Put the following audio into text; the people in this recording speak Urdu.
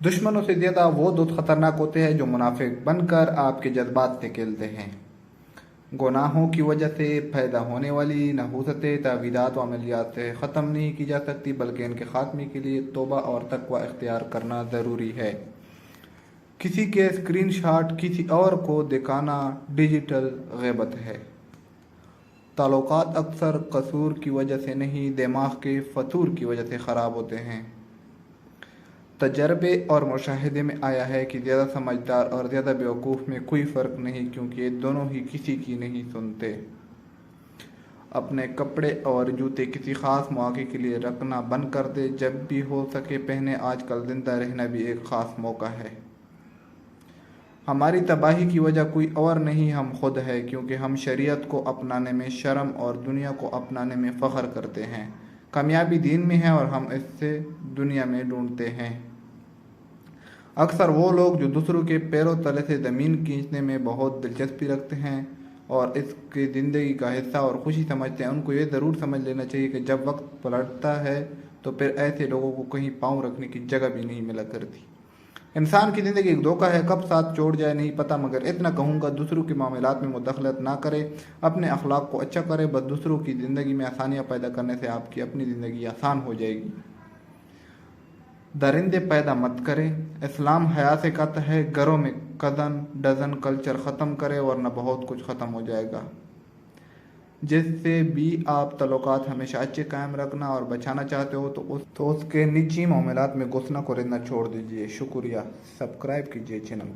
دشمنوں سے زیادہ وہ دوست خطرناک ہوتے ہیں جو منافق بن کر آپ کے جذبات سے کھیلتے ہیں۔ گناہوں کی وجہ سے پیدا ہونے والی نحوستیں تعویذات و عملیات سے ختم نہیں کی جا سکتی، بلکہ ان کے خاتمے کے لیے توبہ اور تقوی اختیار کرنا ضروری ہے۔ کسی کے اسکرین شاٹ کسی اور کو دکھانا ڈیجیٹل غیبت ہے۔ تعلقات اکثر قصور کی وجہ سے نہیں، دماغ کے فتور کی وجہ سے خراب ہوتے ہیں۔ تجربے اور مشاہدے میں آیا ہے کہ زیادہ سمجھدار اور زیادہ بیوقوف میں کوئی فرق نہیں، کیونکہ یہ دونوں ہی کسی کی نہیں سنتے۔ اپنے کپڑے اور جوتے کسی خاص موقع کے لیے رکھنا بند کر دے، جب بھی ہو سکے پہنے۔ آج کل زندہ رہنا بھی ایک خاص موقع ہے۔ ہماری تباہی کی وجہ کوئی اور نہیں، ہم خود ہے، کیونکہ ہم شریعت کو اپنانے میں شرم اور دنیا کو اپنانے میں فخر کرتے ہیں۔ کامیابی دین میں ہے اور ہم اسے دنیا میں ڈھونڈتے ہیں۔ اکثر وہ لوگ جو دوسروں کے پیروں تلے سے زمین کھینچنے میں بہت دلچسپی رکھتے ہیں اور اس کی زندگی کا حصہ اور خوشی سمجھتے ہیں، ان کو یہ ضرور سمجھ لینا چاہیے کہ جب وقت پلٹتا ہے تو پھر ایسے لوگوں کو کہیں پاؤں رکھنے کی جگہ بھی نہیں ملا کرتی۔ انسان کی زندگی ایک دھوکہ ہے، کب ساتھ چھوڑ جائے نہیں پتہ، مگر اتنا کہوں گا دوسروں کے معاملات میں مداخلت نہ کرے، اپنے اخلاق کو اچھا کرے، بس دوسروں کی زندگی میں آسانیاں پیدا کرنے سے آپ کی اپنی زندگی آسان ہو جائے گی۔ درندے پیدا مت کریں۔ اسلام حیا سے کہتا ہے گھروں میں کزن ڈزن کلچر ختم کرے، ورنہ بہت کچھ ختم ہو جائے گا۔ جس سے بھی آپ تعلقات ہمیشہ اچھے قائم رکھنا اور بچانا چاہتے ہو تو اس کے نجی معاملات میں گھسنا کو رہنا چھوڑ دیجیے۔ شکریہ۔ سبسکرائب کیجیے چینل۔